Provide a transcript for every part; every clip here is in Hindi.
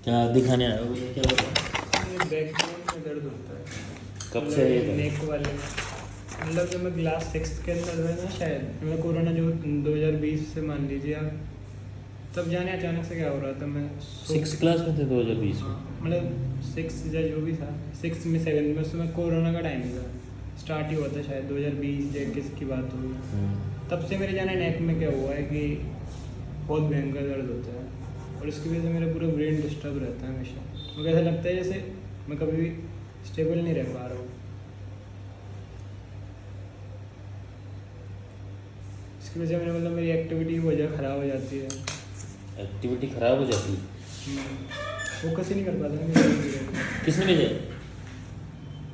क्या दिखाने आया हो, ये क्या बताओ? ये बैक में दर्द होता है। कब से है ये दर्द? नेक वाले में। मतलब जब मैं क्लास 6 के अंदर था ना शायद, मतलब कोरोना जो 2020 से मान लीजिए आप, तब जाने अचानक से क्या हो रहा था, मैं 6 क्लास में थे 2020 में? हाँ, मतलब 6 या जो भी था, 6 में 7 में, उसमें कोरोना का टाइम था, स्टार्ट ही हुआ था शायद 2020 या 21 की बात होगी। तब से मेरे जाने नेक में क्या हुआ है कि बहुत भयंकर दर्द होता है, और इसकी वजह से मेरा पूरा ब्रेन डिस्टर्ब रहता है हमेशा। मुझे ऐसा लगता है जैसे मैं कभी भी स्टेबल नहीं रह पा रहा हूँ। इसकी वजह से मेरा मतलब मेरी एक्टिविटी की वजह ख़राब हो जाती है। एक्टिविटी खराब हो जाती है? फोकस ही नहीं कर पाता मैं। किसने भेजा?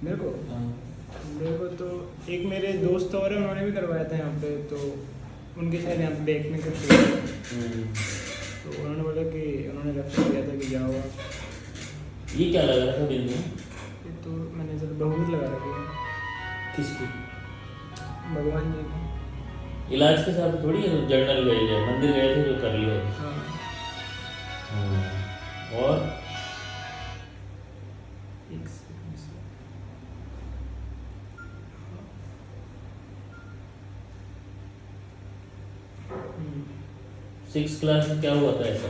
मेरे को तो एक मेरे दोस्त और हैं, उन्होंने भी करवाया था यहाँ पे, तो उनके शायद यहाँ पे बैक में कुछ हुआ। तो उन्होंने बोला कि उन्होंने रेफर किया था कि जाओ आप। ये क्या लगा रहा था दिन में? ये तो मैंने चलो बहुत लगा रखी है किसकी? भगवान जी की। इलाज के साथ थोड़ी जर्नल गए थे, मंदिर गए थे जो कर लिया। हाँ। और एक सेकंड से। 6 क्लास में क्या हुआ था ऐसा?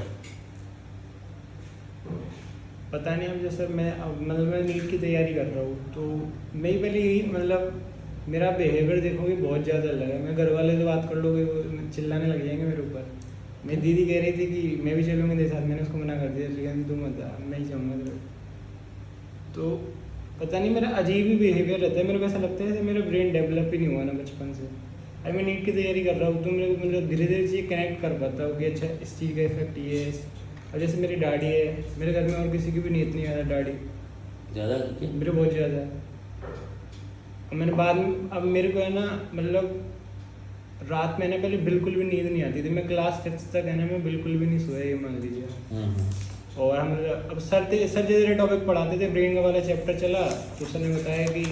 पता नहीं, अब जैसे मैं अब मतलब मैं नीट की तैयारी कर रहा हूँ, तो मैं ही पहले यही मतलब मेरा बिहेवियर देखोगे बहुत ज़्यादा अलग है। मैं घर वाले से बात कर लोगे वो चिल्लाने लग जाएंगे मेरे ऊपर। मेरी दीदी कह रही थी कि मैं भी चलूँगी तेरे साथ, मैंने उसको मना कर दिया, लेकिन तू मत आ, मैं ही जाऊँगा तेरे। तो पता नहीं मेरा अजीब ही बिहेवियर रहता है। मेरे को ऐसा लगता है जैसे मेरा ब्रेन डेवलप ही नहीं हुआ ना बचपन से। अभी मैं नीट की तैयारी कर रहा हूँ, तो मेरे को मतलब धीरे धीरे चीज़ कनेक्ट कर पाता हूँ कि अच्छा इस चीज़ का इफेक्ट ये है। अब जैसे मेरी डैडी है, मेरे घर में और किसी की भी नहीं इतनी ज़्यादा डैडी, ज़्यादा क्या? मेरे बहुत ज़्यादा है। और मैंने बाद में, अब मेरे को है ना मतलब रात में ना पहले बिल्कुल भी नींद नहीं आती थी। मैं क्लास 5 तक है ना मैं बिल्कुल भी नहीं सोया, ये मान लीजिए। और हम अब सर जैसे टॉपिक पढ़ाते थे, ब्रेन का वाला चैप्टर चला, तो सर ने बताया कि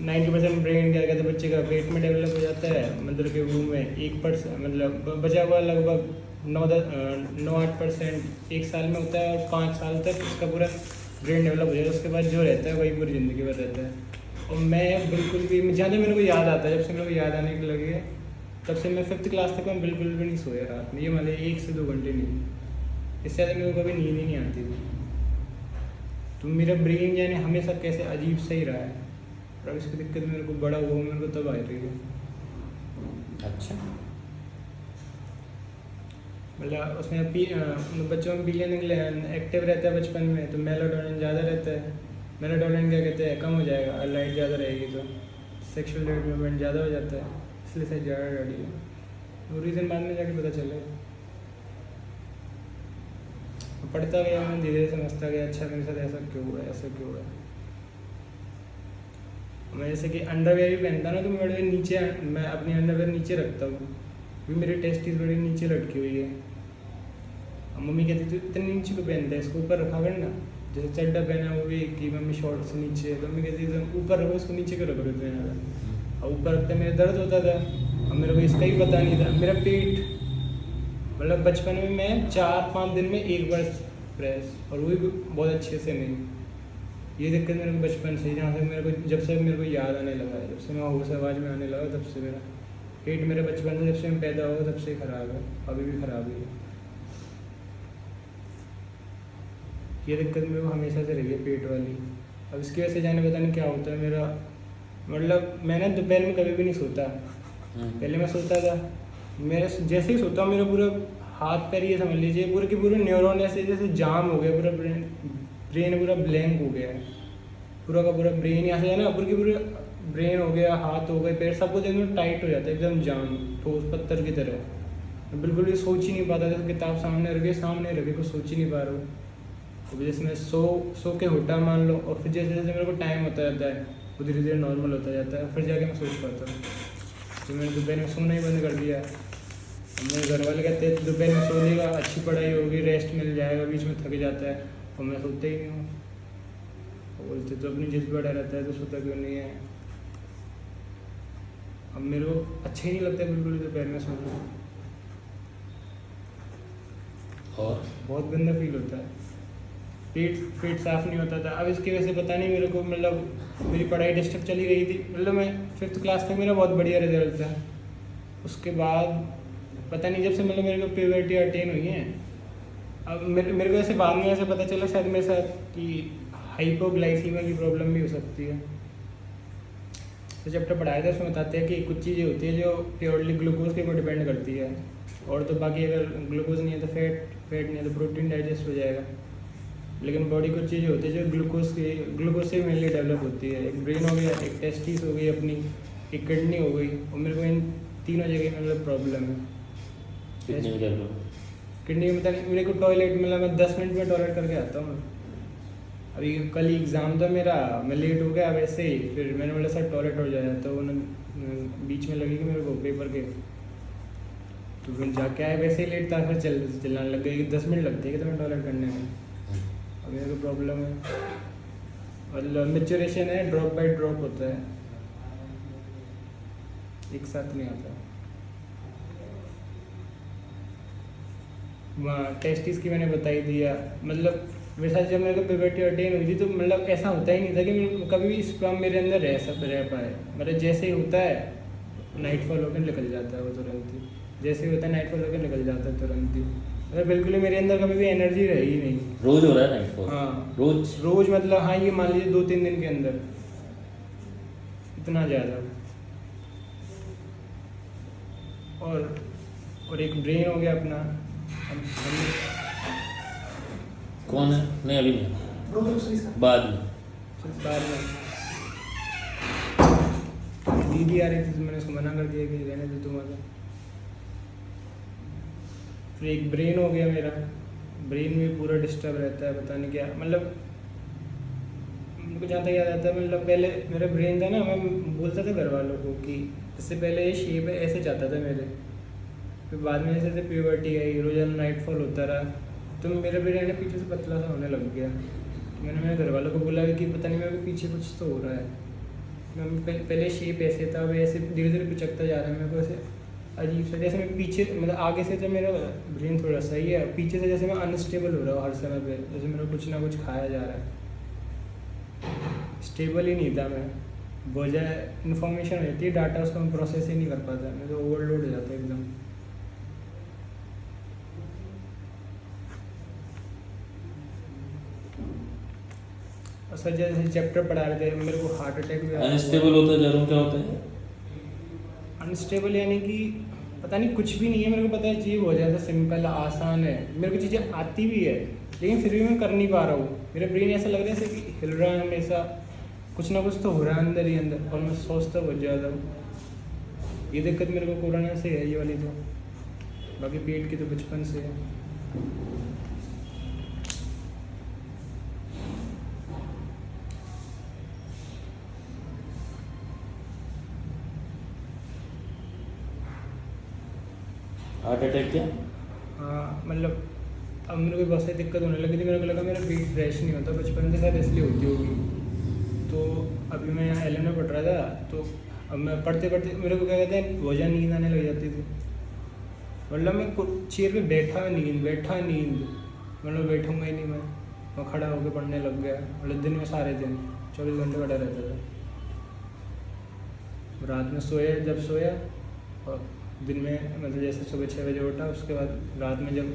90% ब्रेन क्या कहते हैं बच्चे का पेट में डेवलप हो जाता है, मतलब के रूम में 1% मतलब बचा हुआ लगभग 9-8% 1 साल में होता है, और 5 साल तक उसका पूरा ब्रेन डेवलप हो जाता है। उसके बाद जो रहता है वही पूरी ज़िंदगी भर रहता है। और मैं बिल्कुल भी, जहाँ तक मेरे को याद आता है, जब से मेरे को याद आने लगे है, तब से मैं 5th क्लास तक मैं बिल्कुल भी नहीं सोया रात में, ये मान लीजिए 1 से 2 घंटे नहीं, इससे ज़्यादा मेरे को कभी नींद ही नहीं आती थी। तो मेरा ब्रेन यानी हमेशा कैसे अजीब सही रहा है, और अब इसकी दिक्कत मेरे को बड़ा हुआ मेरे को तब आ रही है। अच्छा। मतलब उसमें बच्चों में बिलियन एक्टिव रहता है बचपन में, तो मेलाटोनिन ज़्यादा रहता है। मेलाटोनिन क्या कहते हैं, कम हो जाएगा, लाइट ज़्यादा रहेगी तो सेक्सुअल डेवलपमेंट ज़्यादा हो जाता है, इसलिए शायद ज़्यादा डैडी है। वो रीज़न बाद में जाके पता चलेगा। पढ़ता गया मैं, धीरे धीरे समझता गया, अच्छा मेरे साथ ऐसा क्यों हुआ है, ऐसा क्यों हुआ है। मैं जैसे कि अंडरवेयर भी पहनता ना, तो मैं बड़े नीचे, मैं अपनी अंडरवेयर नीचे रखता हूँ, क्योंकि मेरी टेस्टिस बड़ी नीचे लटकी हुई है। अब मम्मी कहती थी इतने नीचे को पहनता है, इसको ऊपर रखा कर ना। जैसे चड्डा पहना वो भी कि मम्मी शॉर्ट से नीचे, तो मम्मी कहती थी ऊपर रखो, इसको नीचे क्यों रख रहे थे ज़्यादा। और ऊपर रखते मेरे दर्द होता था, अब मेरे को इसका ही पता नहीं था। मेरा पेट मतलब बचपन में मैं 4-5 दिन में 1 बार प्रेस, और वो भी बहुत अच्छे से नहीं। ये दिक्कत मेरे को बचपन से, जहाँ से मेरे को, जब से मेरे को याद आने लगा है, जब से मैं होश आवाज़ में आने लगा, तब से मेरा पेट, मेरे बचपन से जब से मैं पैदा हुआ तब से ख़राब है, अभी भी ख़राब ही है। ये दिक्कत मेरे को हमेशा से रही है, पेट वाली। अब इसकी वजह से जाने पता नहीं क्या होता है मेरा, मतलब मैंने दोपहर में कभी भी नहीं सोता। पहले मैं सोता था, मेरे जैसे ही सोता हूँ मेरा पूरा हाथ पैर, ये समझ लीजिए पूरे के पूरे न्यूरॉन ऐसे जैसे जाम हो गया, पूरा ब्रेन पूरा ब्लैंक हो गया है, पूरा का पूरा ब्रेन यहाँ से है ना, पूरे के पूरे ब्रेन हो गया, हाथ हो गए, पैर सब कुछ एकदम टाइट हो जाता है, एकदम जाम, ठोस पत्थर की तरह। मैं बिल्कुल भी सोच ही नहीं पाता था, किताब सामने रखे कुछ सोच ही नहीं पा रहा हूँ। तो जैसे मैं सो के होटा मान लो, और फिर जैसे जैसे मेरे को टाइम होता जाता है वो धीरे धीरे नॉर्मल होता जाता है, फिर जाके मैं सोच पाता हूँ। तो मैंने दोपहर में सोना ही बंद कर दिया। मेरे घर वाले कहते हैं दोपहर में सो लेगा, अच्छी पढ़ाई होगी, रेस्ट मिल जाएगा, बीच में थक जाता है, और मैं सोता ही नहीं हूँ। बोलते तो अपनी जिद बढ़ा रहता है तो सोता क्यों नहीं है। अब मेरे को अच्छा ही नहीं लगता है बिल्कुल दोपहर में सोना। और बहुत गंदा फील होता है, पेट पेट साफ नहीं होता था। अब इसकी वजह से पता नहीं मेरे को, मतलब मेरी पढ़ाई डिस्टर्ब चली रही थी, मतलब मैं 5th क्लास तक मेरा बहुत बढ़िया रिजल्ट था। उसके बाद पता नहीं जब से मतलब मेरे को प्यूबर्टी अटेन हुई है, अब मेरे को ऐसे बाद में ऐसे पता चला शायद मेरे साथ कि हाइपोग्लाइसीमिया की प्रॉब्लम भी हो सकती है। तो चैप्टर पढ़ाया था उसमें बताते हैं कि कुछ चीज़ें होती है जो प्योरली ग्लूकोज के ऊपर डिपेंड करती है, और तो बाकी अगर ग्लूकोज नहीं है तो फैट नहीं है तो प्रोटीन डाइजेस्ट हो जाएगा। लेकिन बॉडी कुछ चीज़ें होती है जो ग्लूकोज से मेनली डेवलप होती है। एक ब्रेन हो गया, एक टेस्टिस हो गई अपनी, एक किडनी हो गई, और मेरे को इन तीनों जगह में मतलब प्रॉब्लम है। कितने में कर लो? किडनी में पता नहीं, मेरे को टॉयलेट मतलब मैं 10 मिनट में टॉयलेट करके आता हूँ। अभी कल ही एग्ज़ाम था मेरा, मैं लेट हो गया वैसे ही, फिर मैंने बोला सर टॉयलेट हो जाए, तो उन्होंने बीच में लगी कि मेरे को पेपर के, तो फिर जाके आए वैसे ही लेट था, फिर चलाने लग गई। 10 मिनट लगते हैं कि तुम्हें टॉयलेट करने में। अब मेरे को प्रॉब्लम है, मतलब मेच्योरेशन है, ड्रॉप बाय ड्रॉप होता है, एक साथ नहीं आता। वहाँ टेस्टिस की मैंने बताई दिया, मतलब मेरे साथ जब मेरे को प्यूबर्टी अटेन हुई थी तो मतलब ऐसा होता ही नहीं था कि मेरे कभी भी स्पर्म मेरे अंदर रह पाए। मतलब जैसे ही होता है नाइटफॉल होकर निकल जाता है वो तुरंत ही, जैसे ही होता है नाइटफॉल होकर निकल जाता है तुरंत ही। मतलब बिल्कुल ही मेरे अंदर कभी भी एनर्जी रही ही नहीं। रोज हो रहा है नाइटफॉल? हाँ रोज मतलब हाँ, ये मान लीजिए 2-3 दिन के अंदर इतना ज़्यादा। और एक ब्रेन हो गया अपना, कौन है? नहीं अभी नहीं, बाद में। दीदी आ रही थी तो मैंने उसको मना कर दिया कि रहने दो तुम्हारा। फिर एक ब्रेन हो गया मेरा, ब्रेन में पूरा डिस्टर्ब रहता है, पता नहीं क्या, मतलब मुझको जहाँ तक याद आता है, मतलब पहले मेरा ब्रेन था ना, मैं बोलता था घर वालों को कि इससे पहले ये शेप है ऐसे चाहता था मेरे, फिर बाद में जैसे प्यूबर्टी आई, रोजाना नाइटफॉल होता रहा, तो मेरा ब्रेन पीछे से पतला सा होने लग गया। तो मैंने मेरे घर वालों को बोला कि पता नहीं मेरे को पीछे कुछ तो हो रहा है। मैं पहले शेप ऐसे था, अब ऐसे धीरे धीरे पिचकता जा रहा है, मेरे को ऐसे अजीब सा, जैसे मैं पीछे मतलब आगे से तो मेरा ब्रेन थोड़ा सही है, पीछे से जैसे मैं अनस्टेबल हो रहा हूँ हर समय पे, जैसे मेरे को कुछ ना कुछ खाया जा रहा है। स्टेबल ही नहीं था मैं, बजाय इन्फॉर्मेशन रहती है डाटा उसको मैं प्रोसेस ही नहीं कर पाता, मैं तो ओवरलोड हो जाता है एकदम। और सर जैसे चैप्टर पढ़ा रहे थे मेरे को हार्ट अटैक भी अनस्टेबल होता है, जरूर क्या होता है? अनस्टेबल यानी कि पता नहीं, कुछ भी नहीं है, मेरे को पता है चीज़ हो जाता है, सिंपल आसान है, मेरे को चीज़ें आती भी है, लेकिन फिर भी मैं कर नहीं पा रहा हूँ। मेरा ब्रेन ऐसा लग रहा है जैसे कि हिल रहा है हमेशा, कुछ ना कुछ तो हो रहा है अंदर ही अंदर, और मैं सोचता बहुत ज़्यादा हूँ। ये दिक्कत मेरे को कोरोना से है ये वाली, तो बाकी पेट की तो बचपन से है। हार्ट अटैक क्या? हाँ मतलब अब मेरे को बहुत सारी दिक्कत होने लगी थी, मेरे को लगा मेरा पेट फ्रेश नहीं होता, बचपन से शायद इसलिए होती होगी। तो अभी मैं यहाँ LM में पढ़ रहा था, तो अब मैं पढ़ते पढ़ते मेरे को क्या कहते हैं वजह नींद आने लग जाती थी, मतलब मैं चेयर पे बैठा नींद, मतलब बैठूंगा ही नहीं मैं खड़ा होकर पढ़ने लग गया। मतलब दिन में सारे दिन 24 घंटे पढ़ा रहता था, रात में जब सोया, और दिन में मतलब जैसे सुबह 6 बजे उठा, उसके बाद रात में जब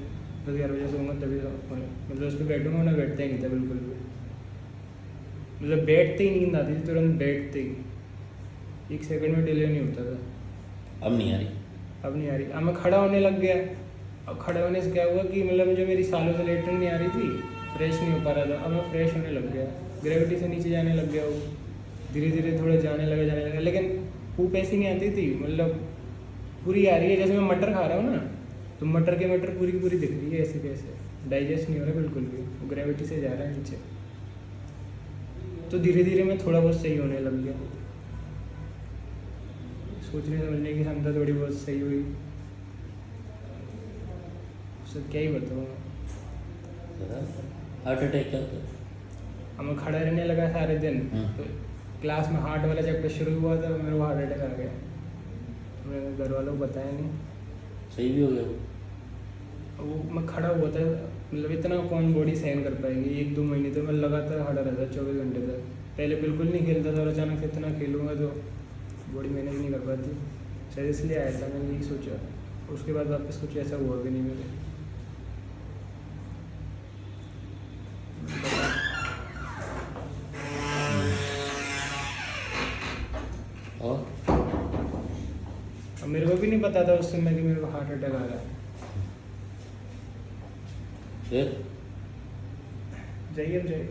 10-11 बजे सोऊंगा तभी मतलब उस पर बैठूंगा ना, बैठता ही नहीं था बिल्कुल भी, मतलब बैठते ही नींद आती थी तुरंत, बैठते ही 1 सेकंड में डिले नहीं होता था। अब नहीं आ रही? अब नहीं आ रही, अब मैं खड़ा होने लग गया। अब खड़े होने से क्या हुआ कि मतलब जो मेरी सालों से लेटरिन नहीं आ रही थी, फ्रेश नहीं हो पा रहा था, अब मैं फ्रेश होने लग गया, ग्रेविटी से नीचे जाने लग गया, वो धीरे धीरे थोड़ा जाने लगा, लेकिन पूप ऐसी नहीं आती थी, मतलब पूरी आ रही है, जैसे मैं मटर खा रहा हूँ ना, तो मटर के मटर पूरी की पूरी दिख रही है ऐसे कैसे, डाइजेस्ट नहीं हो रहा बिल्कुल भी, वो ग्रेविटी से जा रहा है नीचे। तो धीरे धीरे मैं थोड़ा बहुत सही होने लग गया, सोचने समझने की क्षमता थोड़ी बहुत सही हुई, सब क्या ही बताऊँ। हार्ट अटैक क्या होता है? अब मैं खड़ा रहने लगा सारे दिन, तो क्लास में हार्ट वाला चैप्टर शुरू हुआ था, मेरे को हार्ट अटैक आ गया, मैंने घर वालों को बताया नहीं। सही भी हो गया वो? वो मैं खड़ा हुआ था, मतलब इतना कौन बॉडी सहन कर पाएगी 1-2 महीने तो मैं लगातार खड़ा रहता 24 घंटे तक। पहले बिल्कुल नहीं खेलता था और अचानक से इतना खेलूँगा तो बॉडी मैनेज नहीं कर पाती, शायद इसलिए आया था, मैंने यही सोचा। उसके बाद वापस कुछ ऐसा हुआ भी नहीं मेरे। और अब मेरे को भी नहीं पता था उस समय कि मेरे को हार्ट अटैक आ रहा है। फिर जाइए अब जाइए।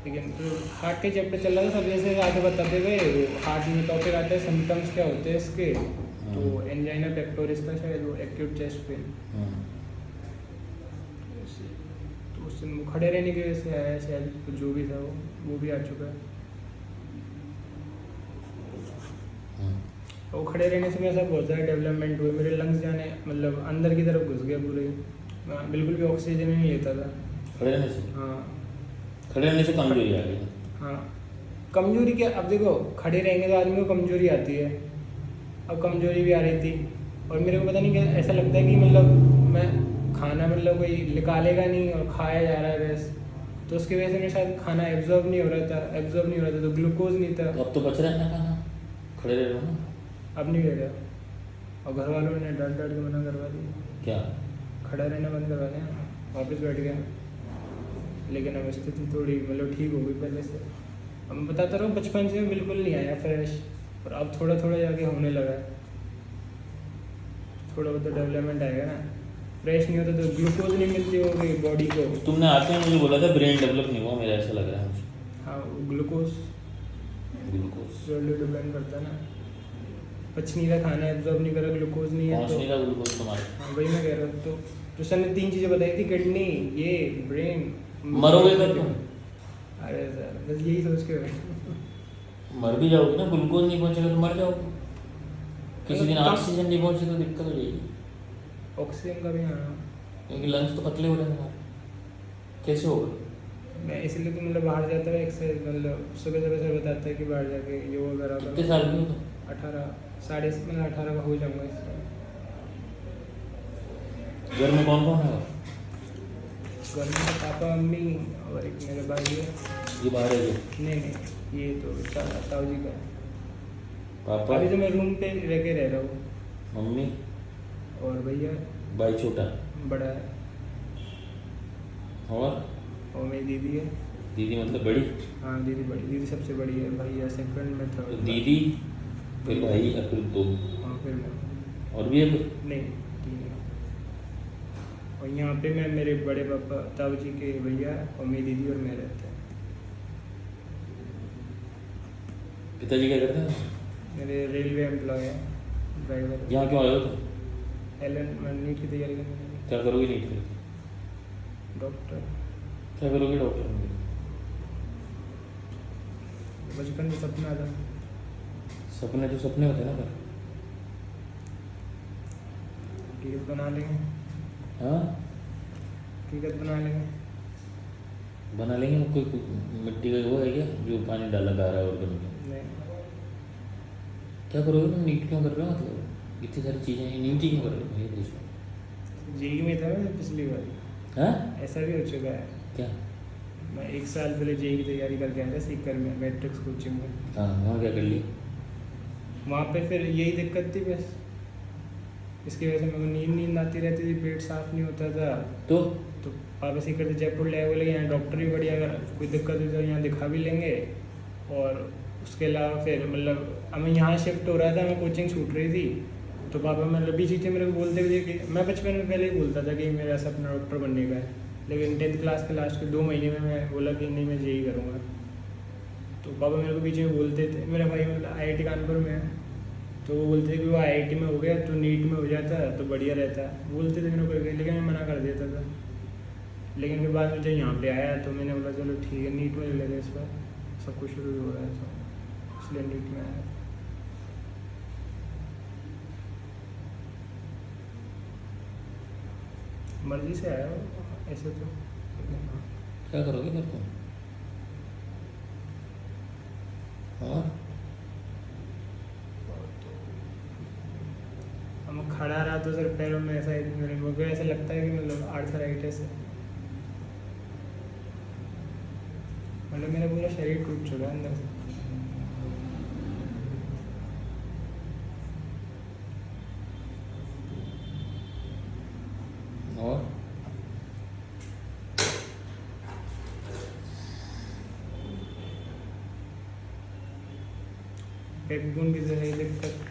लेकिन तो हार्ट के चैप्टर चल रहा था, सब जैसे आगे बताते गए वो हार्ट में टॉपिक आते हैं, सिम्टम्स क्या होते हैं इसके। तो एंजाइना पेक्टोरिस का शायद वो एक्यूट चेस्ट पेन, तो उससे वो खड़े रहने की वजह से आया शायद, तो जो भी था वो भी आ चुका है। वो खड़े रहने से मेरे साथ बहुत ज़्यादा डेवलपमेंट हुए, मेरे लंग्स जाने मतलब अंदर की तरफ घुस गया पूरे, मैं बिल्कुल भी ऑक्सीजन नहीं लेता था। खड़े रहने से? हाँ खड़े रहने से कमजोरी आ गई? हाँ, कमजोरी क्या, अब देखो खड़े रहेंगे तो आदमी को कमजोरी आती है, अब कमजोरी भी आ रही थी। और मेरे को पता नहीं क्या ऐसा लगता है कि मतलब मैं खाना मतलब कोई निकालेगा नहीं और खाया जा रहा है बस, तो उसकी वजह से मेरे साथ खाना एब्जॉर्ब नहीं हो रहा था, तो ग्लूकोज नहीं था। तो अब तो बच रहा है ना खाना, खड़े रह रहे हो ना? अब नहीं रह रहा, और घर वालों ने डांट के मना करवा दिया। क्या? खड़ा रहना बंद करवा दिया, वापस बैठ गया। लेकिन अब स्थिति थोड़ी मतलब ठीक हो गई पहले से। अब मैं बताता रहा हूँ, बचपन से बिल्कुल नहीं आया फ्रेश, और अब थोड़ा थोड़ा जाके होने लगा है। थोड़ा बहुत तो डेवलपमेंट आएगा ना, फ्रेश नहीं होता तो ग्लूकोज नहीं मिलती होगी बॉडी को। तुमने आते ही मुझे बोला था ब्रेन डेवलप नहीं हुआ, मेरा ऐसा लग रहा है मुझे। हाँ, ग्लूकोज डिपेंड करता है ना, पच नहीं रहा, खाना एब्जॉर्ब नहीं करा, ग्लूकोज नहीं है पहुंच तो। नहीं रहा ग्लूकोज तुम्हारे। हाँ वही मैं कह रहा हूँ। तो जो सर ने 3 चीज़ें बताई थी, किडनी, ये ब्रेन, मरोगे कब तुम? अरे सर बस यही सोच के बैठे। मर भी जाओगे ना, ग्लूकोज नहीं पहुंचेगा तो मर जाओगे। किसी दिन कम- ऑक्सीजन नहीं पहुंचे तो दिक्कत हो जाएगी, ऑक्सीजन का भी आना, क्योंकि लंग्स तो पतले हो रहे हैं तुम्हारे, कैसे होगा? मैं इसलिए तो मतलब बाहर जाता है एक्सरसाइज, मतलब सुबह सुबह से बताता है कि बाहर जाके योगा करा कितने करो। साल की हो तुम? 18 साढ़े मतलब 18 का हो जाऊंगा इस साल। घर में कौन कौन है? घर में पापा मम्मी और एक मेरा भाई है। ये बाहर है ये? नहीं ये तो ताऊ जी का है। पापा, अभी तो मैं रूम पे रह के रह रहा हूँ, मम्मी, और भैया भाई छोटा बड़ा है, और मेरी दीदी है। दीदी मतलब बड़ी? हाँ दीदी बड़ी, दीदी सबसे बड़ी है, भैया सेकंड में, तो थर्ड। दीदी, फिर भाई, और फिर दो, हाँ फिर मैं। और भी है कोई? नहीं 3 है। और यहाँ पे मैं मेरे बड़े पापा ताऊ जी के भैया और मेरी दीदी और मैं रहते हैं। पिताजी क्या करते हैं? मेरे रेलवे एम्प्लॉय है, ड्राइवर। यहाँ क्यों आए हो तुम? एलन मैं नीट की तैयारी करने लगी। क्या करोगे नीट में? डॉक्टर। क्या करोगे डॉक्टर में? बचपन से सपना था। सपने तो सपने होते हैं ना। टिकट बना लेंगे। हाँ, टिकट बना लेंगे। बना लेंगे। कोई मिट्टी का वो है क्या जो पानी डाला गा रहा है और बन? नहीं क्या करोगे तुम? नीट क्यों कर रहे हो? मतलब इतनी सारी चीज़ें हैं, नीट ही क्यों कर रहे हो? ये पूछ रहा जेई में था मैं पिछली बार। हूँ। हाँ? ऐसा भी हो चुका है। क्या? मैं 1 साल पहले जेई की तैयारी करके आया था सीकर में, मैट्रिक्स कोचिंग में। हाँ, वहाँ क्या कर लिया? वहाँ पे फिर यही दिक्कत थी बस, इसकी वजह से मेरे को नींद आती रहती थी, पेट साफ नहीं होता था। तो वापस ही करते जयपुर ले बोले यहाँ डॉक्टर भी बढ़िया, अगर कोई दिक्कत हुई तो यहाँ दिखा भी लेंगे। और उसके अलावा फिर मतलब अब मैं यहाँ शिफ्ट हो रहा था, मैं कोचिंग छूट रही थी, तो पापा मतलब भी चीज़ें मेरे को बोलते हुए कि मैं बचपन में पहले ही बोलता था कि मेरा सपना डॉक्टर बनने का है। लेकिन 10th क्लास के लास्ट के 2 महीने में मैं बोला कि नहीं मैं जेई करूँगा। तो पापा मेरे को बीच में बोलते थे, मेरा भाई मतलब IIT कानपुर में है, तो वो बोलते थे कि वो IIT में हो गया तो नीट में हो जाता तो बढ़िया रहता, बोलते थे मेरे को, लेकिन मैं मना कर देता था। लेकिन फिर बाद में जब यहाँ पे आया तो मैंने बोला चलो ठीक है नीट में ले लेते, इस पर सब कुछ शुरू हो रहा है तो इसलिए नीट में आया। मर्जी से आया हो ऐसे तो। क्या करोगे फिर तुम? और मैं खड़ा रहा तो सर पैरों में ऐसा मेरे को ऐसा लगता है कि मतलब आर्थराइटिस है, मतलब मेरा पूरा शरीर टूट चुका है अंदर से। और बैकबोन की तो है दिक्कत।